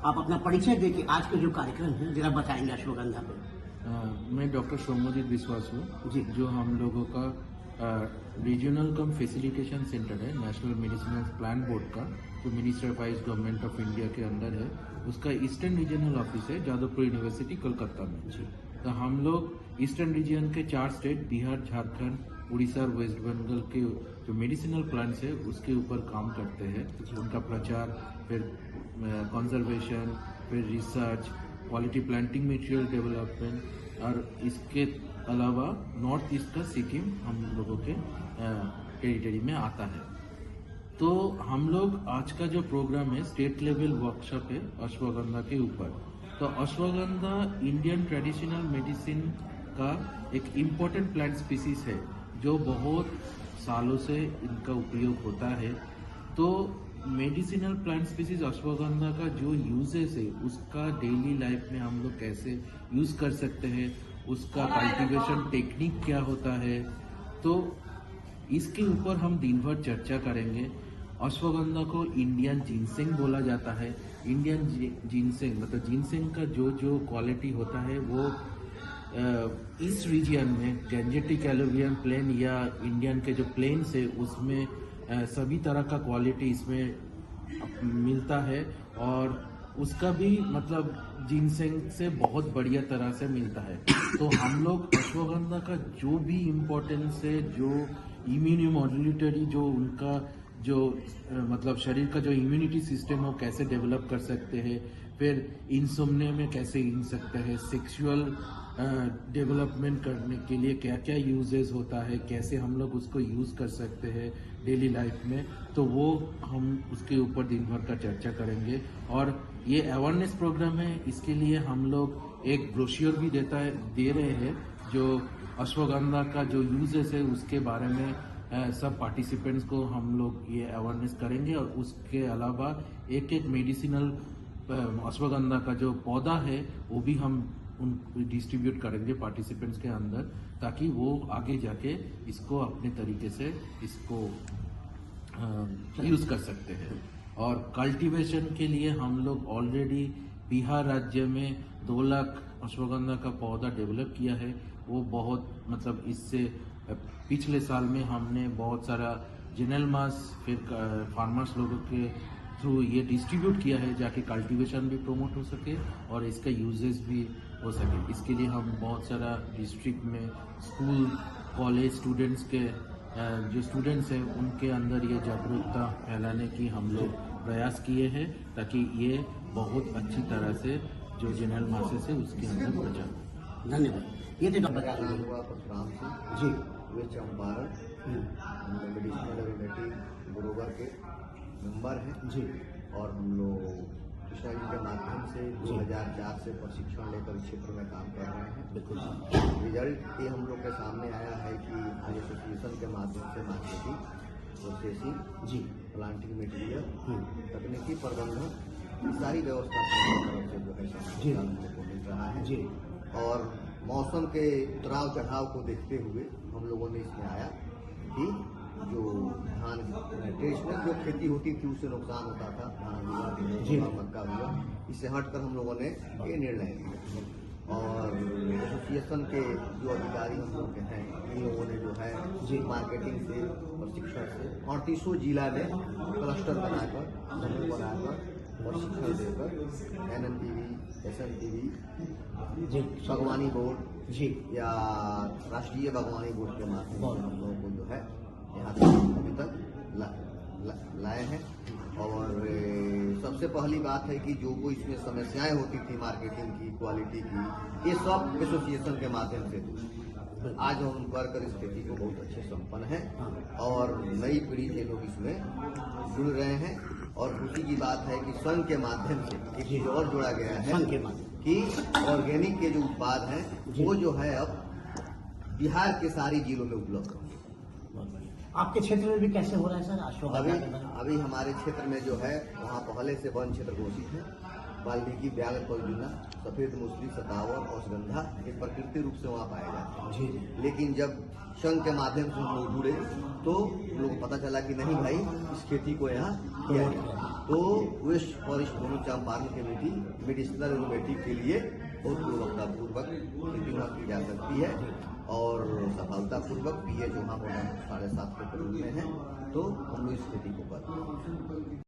आप अपना परिचय देके आज के जो कार्यक्रम है जरा बताएंगे अश्वगंधा पे। मैं डॉक्टर सोमजीत विश्वास हूँ जी। जो हम लोगों का रीजनल कम फैसिलिटेशन सेंटर है नेशनल मेडिसिनल प्लान बोर्ड का, जो minister wise government of India के अंदर है। उसका ईस्टर्न रीजनल ऑफिस है जादवपुर यूनिवर्सिटी कोलकाता में। जी। तो हम लोग ईस्टर्न रीजन के 4 स्टेट बिहार, झारखंड, उड़ीसा और वेस्ट बंगाल के जो मेडिसिनल प्लांट्स है उसके ऊपर काम करते हैं। उनका प्रचार, फिर कंजर्वेशन, फिर research, quality planting material development, और इसके अलावा नॉर्थ ईस्ट का सिक्किम हम लोगों के टेरिटरी में आता है। तो हम लोग आज का जो प्रोग्राम है स्टेट लेवल वर्कशॉप है अश्वगंधा के ऊपर। तो अश्वगंधा इंडियन ट्रेडिशनल मेडिसिन का एक इम्पोर्टेंट प्लांट स्पीसीज है जो बहुत सालों से इनका उपयोग होता है। तो मेडिसिनल प्लांट स्पीसीज अश्वगंधा का जो यूजेस है उसका डेली लाइफ में हम लोग कैसे यूज कर सकते हैं, उसका कल्टीवेशन टेक्निक क्या होता है, तो इसके ऊपर हम दिन भर चर्चा करेंगे। अश्वगंधा को इंडियन जिनसेंग बोला जाता है। इंडियन जिनसेंग मतलब जिनसेंग का जो जो क्वालिटी होता है वो इस रीजन में गैंजेटिक एलुवियन प्लेन या इंडियन के जो प्लेन्स है उसमें सभी तरह का क्वालिटी इसमें मिलता है, और उसका भी मतलब जिनसेंग से बहुत बढ़िया तरह से मिलता है। तो हम लोग अश्वगंधा का जो भी इम्पोर्टेंस है, जो इम्यूनोमॉड्यूलेटरी, जो उनका जो मतलब शरीर का जो इम्यूनिटी सिस्टम हो कैसे डेवलप कर सकते हैं, फिर इंसोम्निया में कैसे इन सकते हैं, सेक्सुअल डेवलपमेंट करने के लिए क्या क्या यूजेस होता है, कैसे हम लोग उसको यूज़ कर सकते हैं डेली लाइफ में, तो वो हम उसके ऊपर दिन भर का चर्चा करेंगे। और ये अवेयरनेस प्रोग्राम है, इसके लिए हम लोग एक ब्रोशर भी दे रहे हैं जो अश्वगंधा का जो यूजेस है उसके बारे में सब पार्टिसिपेंट्स को हम लोग ये अवेयरनेस करेंगे। और उसके अलावा एक एक मेडिसिनल अश्वगंधा का जो पौधा है वो भी हम उन डिस्ट्रीब्यूट करेंगे पार्टिसिपेंट्स के अंदर, ताकि वो आगे जाके इसको अपने तरीके से इसको यूज कर सकते हैं। और कल्टीवेशन के लिए हम लोग ऑलरेडी बिहार राज्य में 2 लाख अश्वगंधा का पौधा डेवलप किया है। वो बहुत मतलब इससे पिछले साल में हमने बहुत सारा जनरल मास फिर फार्मर्स लोगों के थ्रू ये डिस्ट्रीब्यूट किया है, जाके कल्टीवेशन भी प्रमोट हो सके और इसका यूजेस भी हो सके। इसके लिए हम बहुत सारा डिस्ट्रिक्ट में स्कूल, कॉलेज स्टूडेंट्स के जो स्टूडेंट्स हैं उनके अंदर ये जागरूकता फैलाने की हम लोग प्रयास किए हैं, ताकि ये बहुत अच्छी तरह से जो जनरल मासेस है उसके अंदर प्रचार। धन्यवाद। ये तो बता दीजिए। परशुराम सिंह जी। वे चंपारण मेडिसिनल लैबोरेटरी बड़ोगा के मेंबर हैं जी। और हम लोग कृष्णा जी के माध्यम से 2004 से प्रशिक्षण लेकर क्षेत्र में काम कर रहे हैं। बिल्कुल। रिजल्ट ये हम लोग के सामने आया है कि एसोसिएशन के माध्यम से मार्केटिंग, प्रोसेसिंग, जी, प्लांटिंग मटेरियल, तकनीकी प्रबंधन, सारी व्यवस्था तरफ से जो है जी हम लोग को मिल रहा है। जी। और मौसम के उतराव चढ़ाव को देखते हुए हम लोगों ने इसमें आया कि जो धान ट्रेडिशनल जो खेती होती थी उससे नुकसान होता था, धान हुआ, मक्का हुआ, इससे हटकर हम लोगों ने ये निर्णय लिया। और एसोसिएशन के जो अधिकारी हम लोग के हैं इन लोगों ने जो है जी मार्केटिंग से, प्रशिक्षण से 38 जिला में क्लस्टर बनाकर, समूह बनाकर प्रशिक्षण देकर NMTV, SMTV, जी, बागवानी बोर्ड जी या राष्ट्रीय बागवानी बोर्ड के माध्यम से हम लोगों को जो है यहाँ तक अभी तक लाए हैं। और सबसे पहली बात है कि जो कोई इसमें समस्याएं होती थी मार्केटिंग की, क्वालिटी की, ये सब एसोसिएशन के माध्यम से दूर। आज हम कर इस खेती को बहुत अच्छे संपन्न हैं और नई पीढ़ी के लोग इसमें जुड़ रहे हैं। और खुशी की बात है कि संघ के माध्यम से एक चीज और जोड़ा गया है, संघ के माध्यम कि ऑर्गेनिक के जो उत्पाद हैं वो जो है अब बिहार के सारी जिलों में उपलब्ध होंगे। आपके क्षेत्र में भी कैसे हो रहा है सर अश्वगंधा? अभी हमारे क्षेत्र में जो है वहाँ पहले से वन क्षेत्र घोषित है। वाल्मीकि, व्याघ्र, पलजुना, सफेद मूसली, सतावर, औषगंधा ये प्रकृति रूप से वहाँ पाए जाते हैं। जी। लेकिन जब संघ के माध्यम से हम लोग जुड़े तो लोगों को पता चला कि नहीं भाई, इस खेती को यहाँ किया गया। तो वेस्ट फॉरेस्ट मोनोचाम फार्म कमेटी मेडिसिनल इनोवेटिव के लिए बहुत गुणवत्तापूर्वक खेती वहाँ की जा सकती है और सफलतापूर्वक पीएच वहाँ 7.5 के करीब में है, तो हम लोग इस खेती को करते हैं।